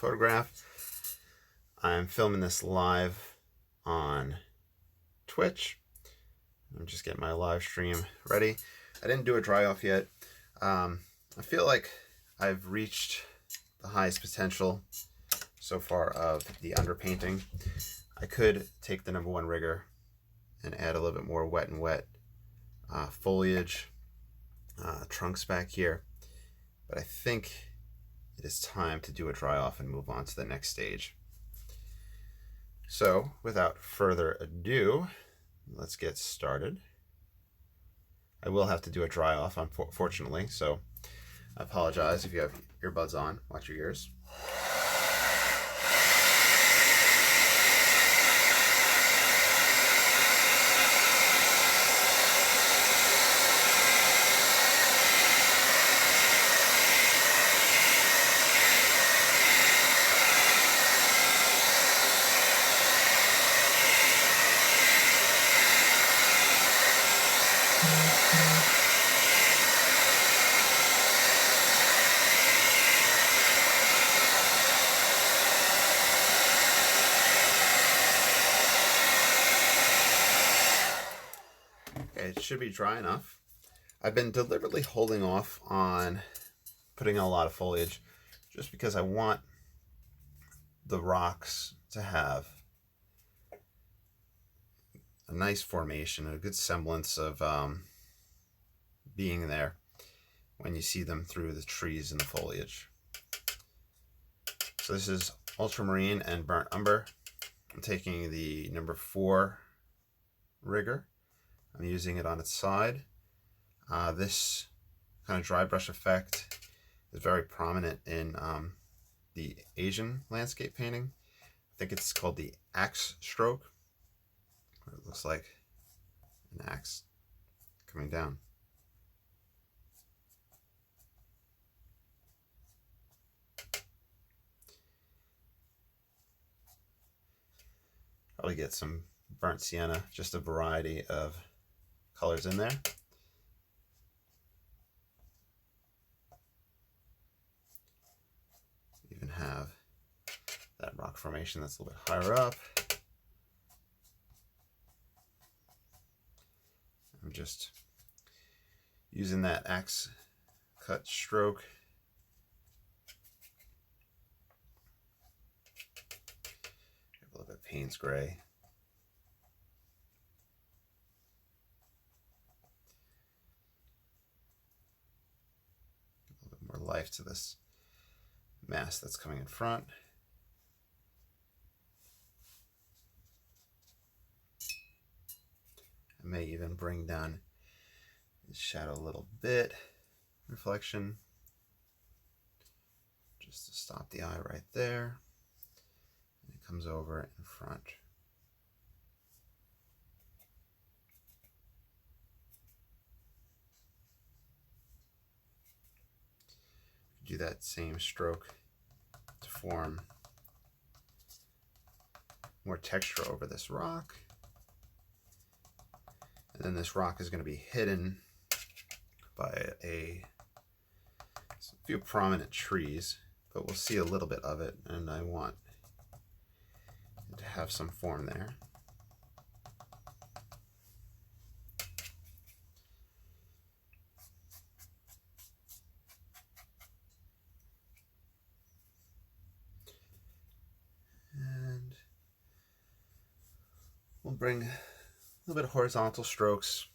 photograph. I'm filming this live on Twitch. I'm just getting my live stream ready. I didn't do a dry off yet. I feel like I've reached the highest potential so far of the underpainting. I could take the #1 rigger and add a little bit more wet and wet foliage, trunks back here, but I think it is time to do a dry off and move on to the next stage. So without further ado, let's get started. I will have to do a dry off, unfortunately, so I apologize if you have earbuds on. Watch your ears. It should be dry enough. I've been deliberately holding off on putting a lot of foliage just because I want the rocks to have a nice formation, a good semblance of being there when you see them through the trees and the foliage. So this is ultramarine and burnt umber. I'm taking the #4 rigger. I'm using it on its side. This kind of dry brush effect is very prominent in the Asian landscape painting. I think it's called the axe stroke, where it looks like an axe coming down. Probably get some burnt sienna, just a variety of colors in there. Even have that rock formation that's a little bit higher up. I'm just using that axe cut stroke. A little bit of Payne's gray. More life to this mass that's coming in front. I may even bring down the shadow a little bit, reflection, just to stop the eye right there. And it comes over in front. Do that same stroke to form more texture over this rock. And then this rock is going to be hidden by a few prominent trees, but we'll see a little bit of it, and I want it to have some form there. We'll bring a little bit of horizontal strokes,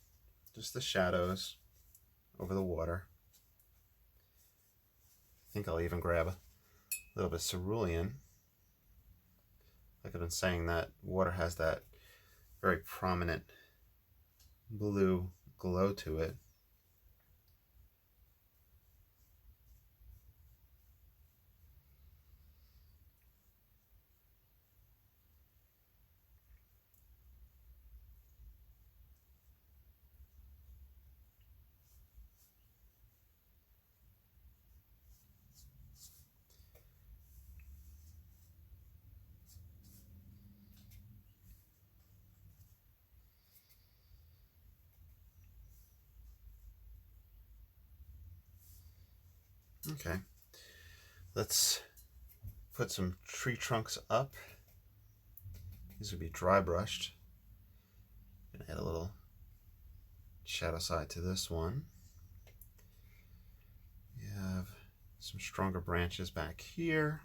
just the shadows over the water. I think I'll even grab a little bit of cerulean. Like I've been saying, that water has that very prominent blue glow to it. Okay, let's put some tree trunks up. These would be dry brushed. I'm gonna add a little shadow side to this one. We have some stronger branches back here.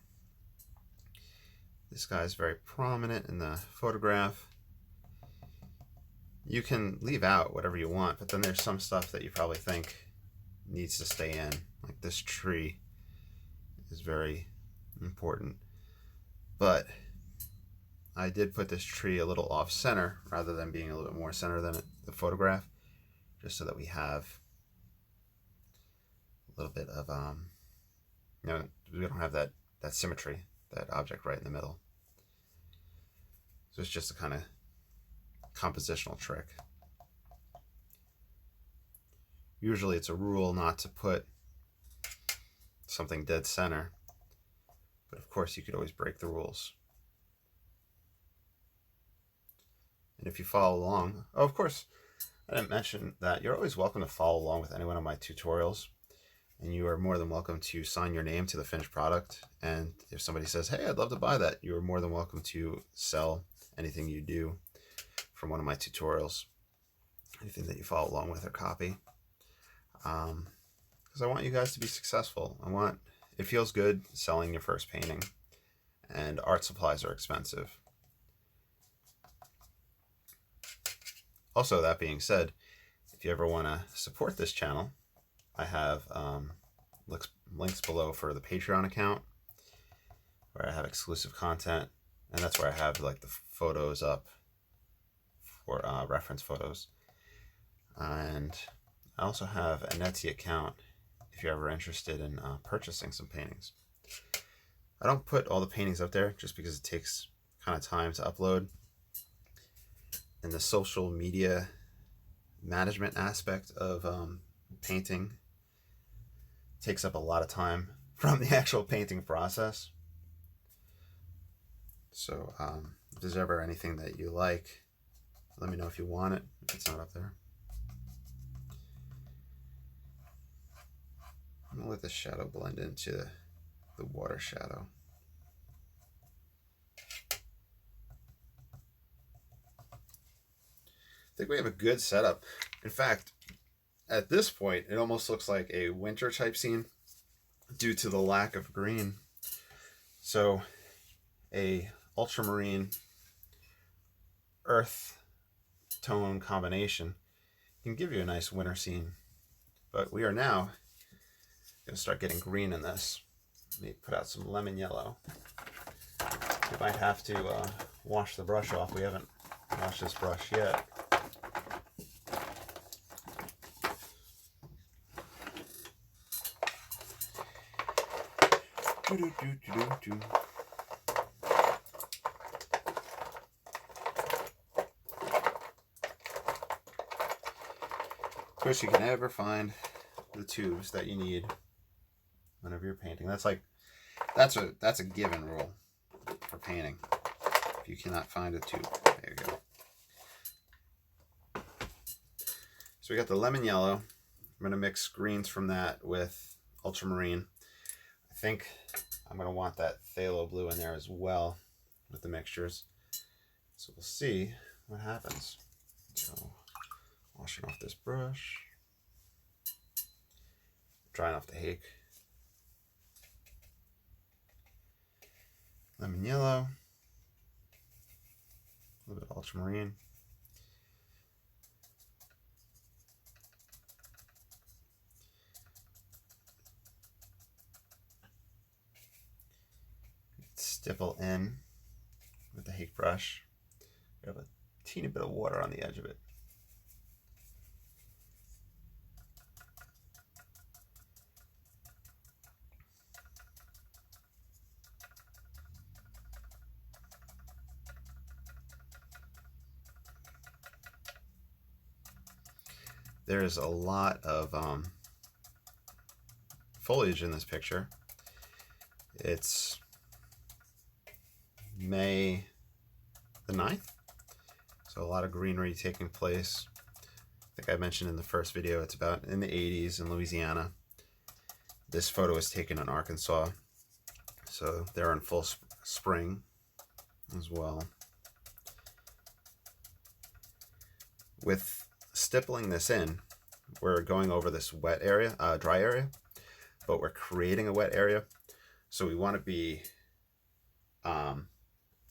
This guy is very prominent in the photograph. You can leave out whatever you want, but then there's some stuff that you probably think needs to stay in, like this tree is very important. But I did put this tree a little off center rather than being a little bit more center than the photograph, just so that we have a little bit of, you know, we don't have that symmetry, that object right in the middle. So it's just a kind of compositional trick. Usually it's a rule not to put something dead center, but of course you could always break the rules. And if you follow along, oh, of course, I didn't mention that you're always welcome to follow along with any one of my tutorials, and you are more than welcome to sign your name to the finished product. And if somebody says, hey, I'd love to buy that, you are more than welcome to sell anything you do from one of my tutorials, anything that you follow along with or copy. Because I want you guys to be successful. It feels good selling your first painting, and art supplies are expensive. Also, that being said, if you ever want to support this channel, I have links below for the Patreon account, where I have exclusive content, and that's where I have like the photos up for reference photos. And I also have a Etsy account if you're ever interested in purchasing some paintings. I don't put all the paintings up there just because it takes kind of time to upload. And the social media management aspect of painting takes up a lot of time from the actual painting process. So if there's ever anything that you like, let me know if you want it, if it's not up there. I'm going to let the shadow blend into the water shadow. I think we have a good setup. In fact, at this point, it almost looks like a winter type scene due to the lack of green. So a ultramarine earth tone combination can give you a nice winter scene. But we are now going to start getting green in this. Let me put out some lemon yellow. We might have to wash the brush off. We haven't washed this brush yet. Of course, you can never find the tubes that you need whenever you're painting. That's a given rule for painting. If you cannot find a tube, there you go. So we got the lemon yellow. I'm going to mix greens from that with ultramarine. I think I'm going to want that phthalo blue in there as well with the mixtures. So we'll see what happens. So washing off this brush, drying off the hake. Lemon yellow, a little bit of ultramarine. Stipple in with the hake brush. We have a teeny bit of water on the edge of it. There's a lot of foliage in this picture. It's May the 9th, so a lot of greenery taking place. I think I mentioned in the first video it's about in the 80s in Louisiana. This photo was taken in Arkansas, So they're in full spring as well. With stippling this in, we're going over this wet area, dry area, but we're creating a wet area. So we want to be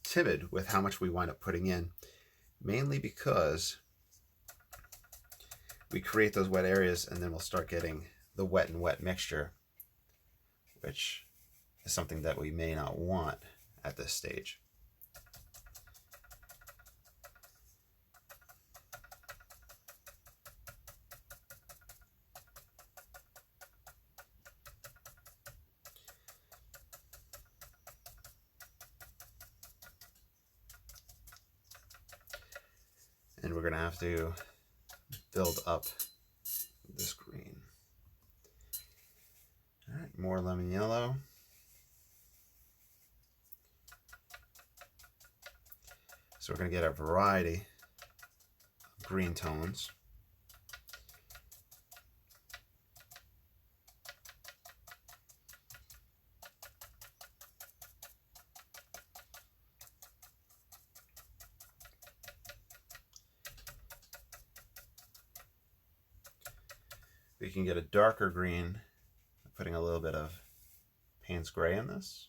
timid with how much we wind up putting in, mainly because we create those wet areas and then we'll start getting the wet and wet mixture, which is something that we may not want at this stage. And we're going to have to build up this green. All right, more lemon yellow. So we're going to get a variety of green tones. We can get a darker green, putting a little bit of Payne's gray in this.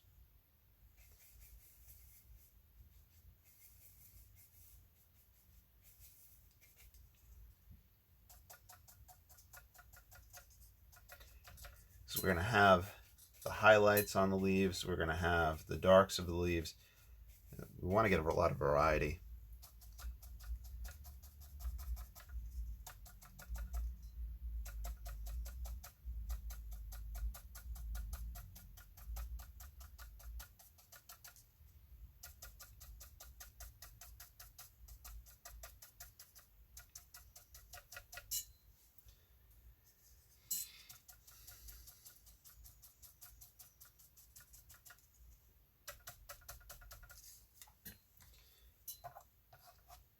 So we're going to have the highlights on the leaves. We're going to have the darks of the leaves. We want to get a lot of variety.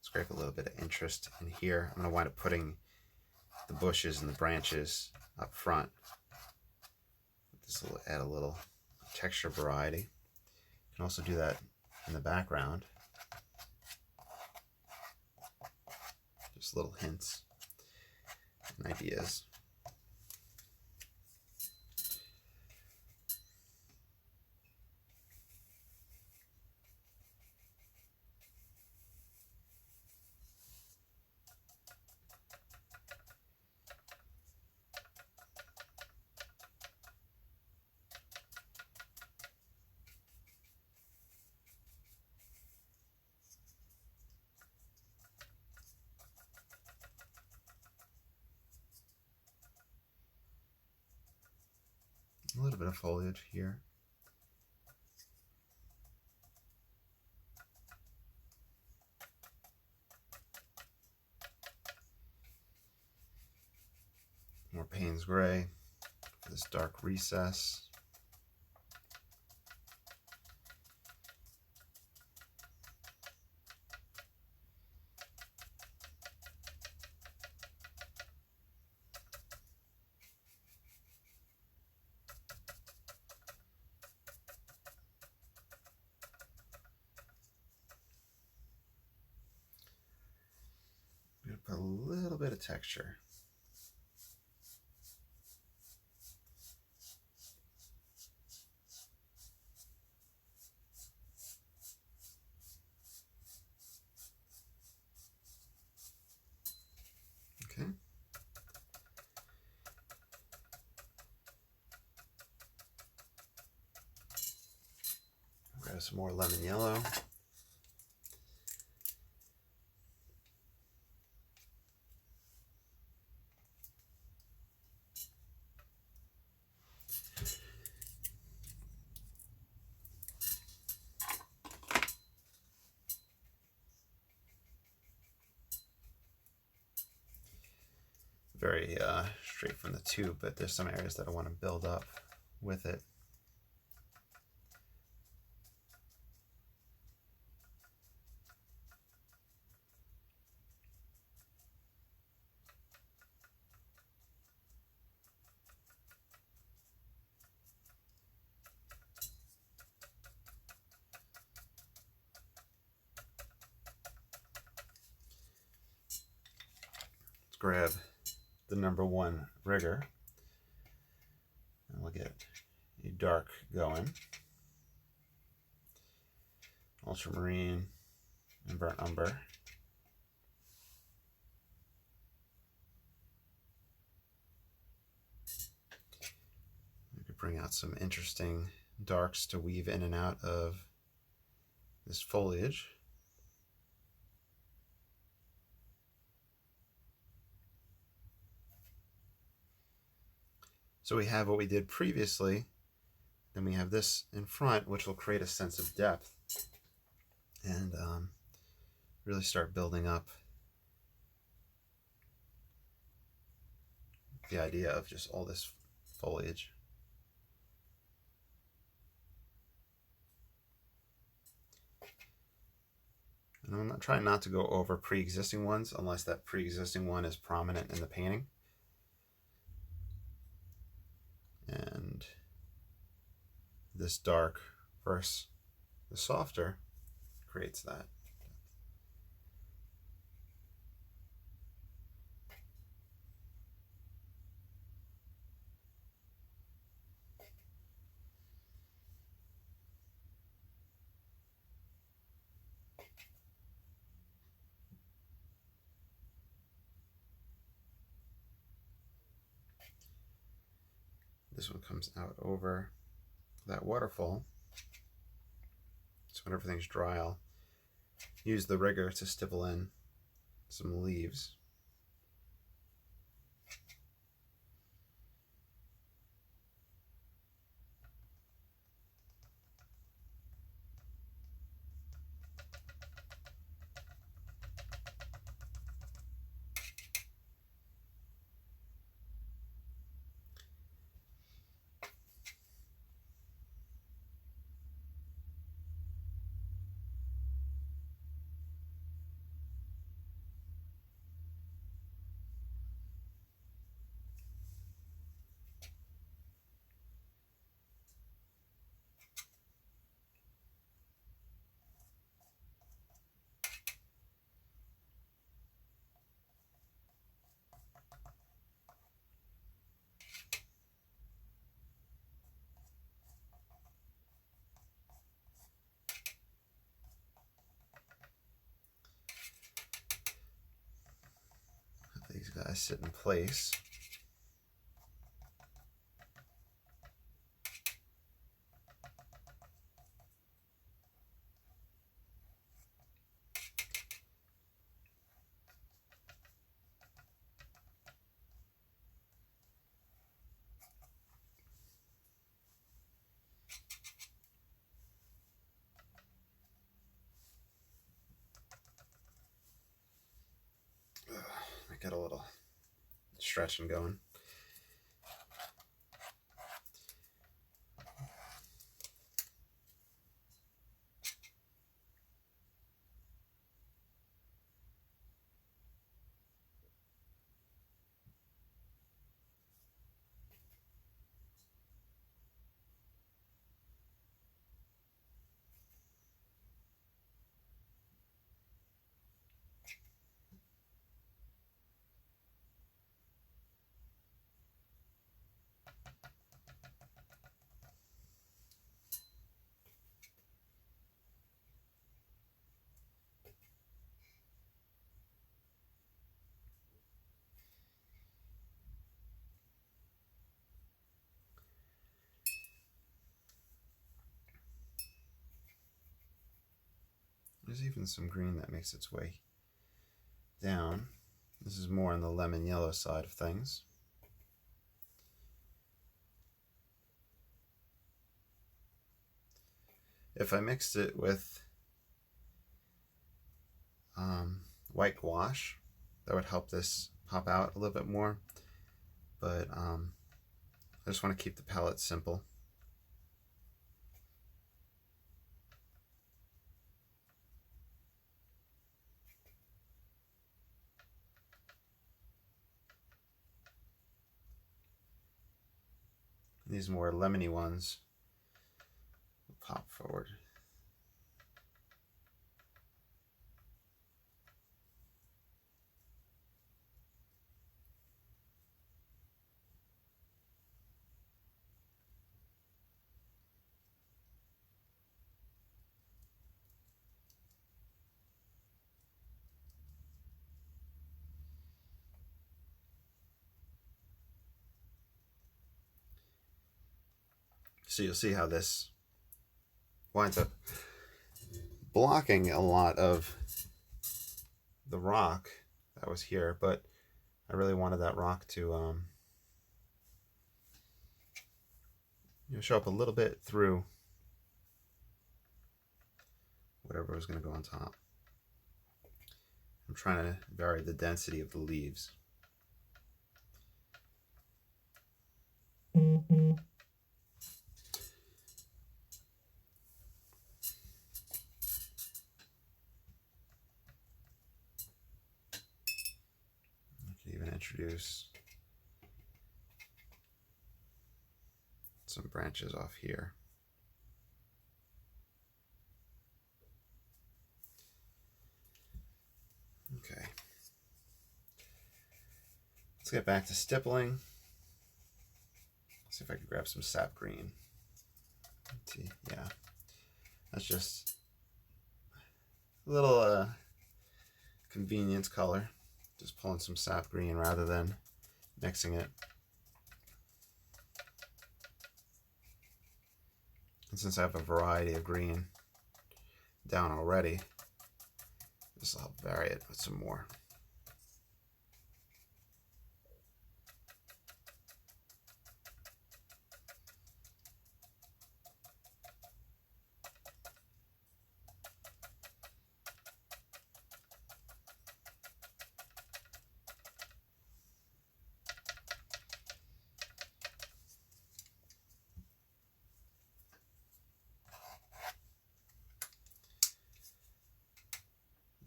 Scrape a little bit of interest in here. I'm going to wind up putting the bushes and the branches up front. This will add a little texture variety. You can also do that in the background. Just little hints and ideas. A little bit of foliage here. More Payne's gray for this dark recess. I'm going to put a little bit of texture. Okay. Grab some more lemon yellow. Very straight from the tube, but there's some areas that I want to build up with it. grab the #1 rigger and we'll get a dark going. Ultramarine and burnt umber. We could bring out some interesting darks to weave in and out of this foliage. So we have what we did previously, then we have this in front, which will create a sense of depth and really start building up the idea of just all this foliage. And I'm trying not to go over pre-existing ones unless that pre-existing one is prominent in the painting. And this dark versus the softer creates that. This one comes out over that waterfall. So when everything's dry, I'll use the rigger to stipple in some leaves. These guys sit in place. I get a little stretching going. There's even some green that makes its way down. This is more on the lemon yellow side of things. If I mixed it with white gouache, that would help this pop out a little bit more. But I just want to keep the palette simple. These more lemony ones will pop forward. So you'll see how this winds up blocking a lot of the rock that was here, but I really wanted that rock to show up a little bit through whatever was going to go on top. I'm trying to vary the density of the leaves. I can even introduce some branches off here. Okay. Let's get back to stippling. See if I can grab some sap green. Let's see. Yeah. That's just a little convenience color. Just pulling some sap green rather than mixing it. And since I have a variety of green down already, this will help vary it with some more.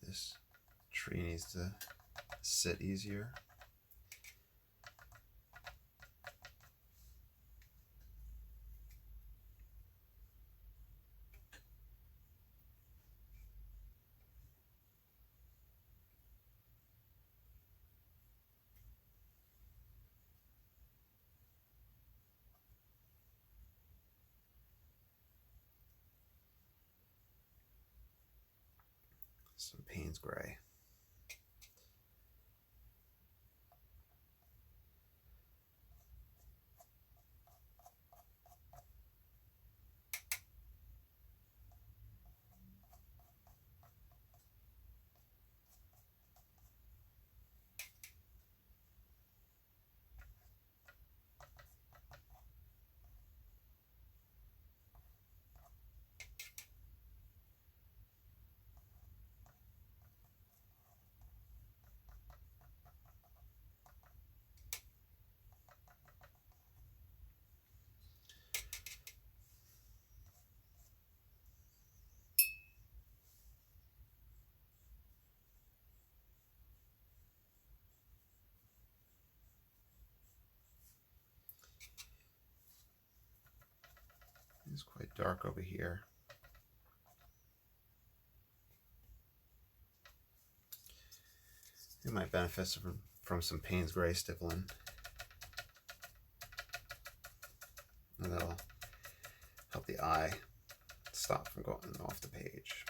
This tree needs to sit easier. Some Payne's gray. It's quite dark over here. It might benefit from some Payne's gray stippling. And that'll help the eye stop from going off the page.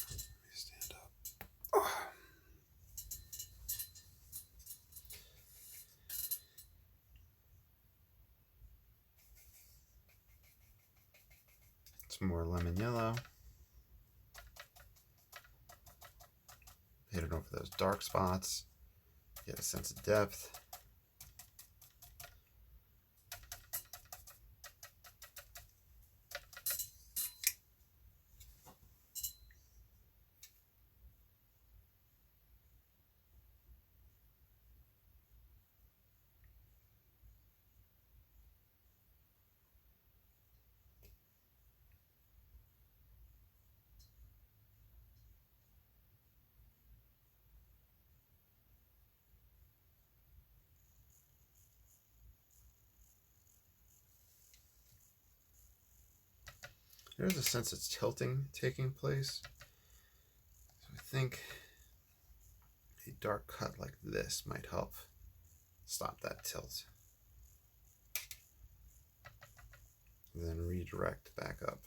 Let me stand up. Oh. Some more lemon yellow. Hit it over those dark spots. Get a sense of depth. There's a sense of tilting taking place. So I think a dark cut like this might help stop that tilt. And then redirect back up.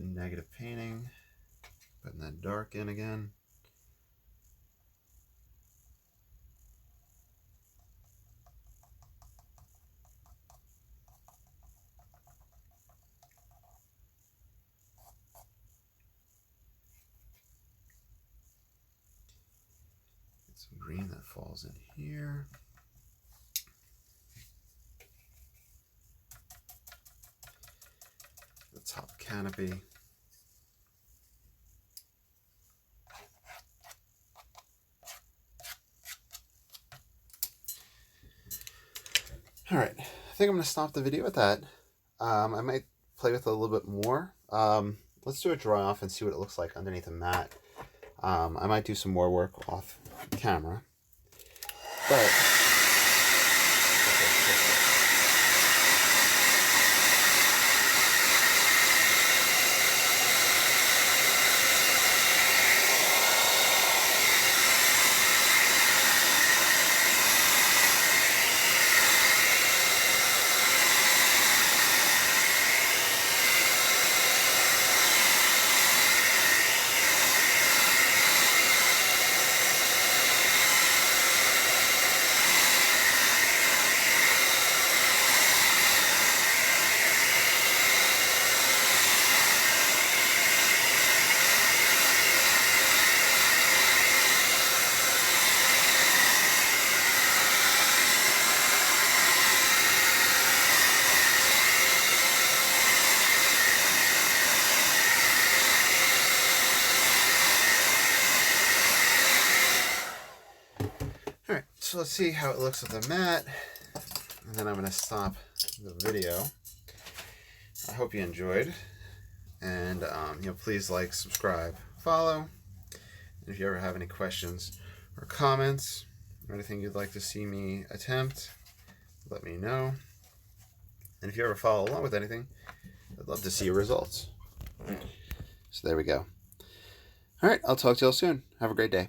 negative painting, putting that dark in again. Get some green that falls in here. The top canopy. All right, I think I'm going to stop the video with that. I might play with it a little bit more. Let's do a dry off and see what it looks like underneath the mat. I might do some more work off camera, but Alright, so let's see how it looks with the mat, and then I'm going to stop the video. I hope you enjoyed, and please like, subscribe, follow, and if you ever have any questions or comments, or anything you'd like to see me attempt, let me know. And if you ever follow along with anything, I'd love to see your results. So there we go. Alright, I'll talk to you all soon. Have a great day.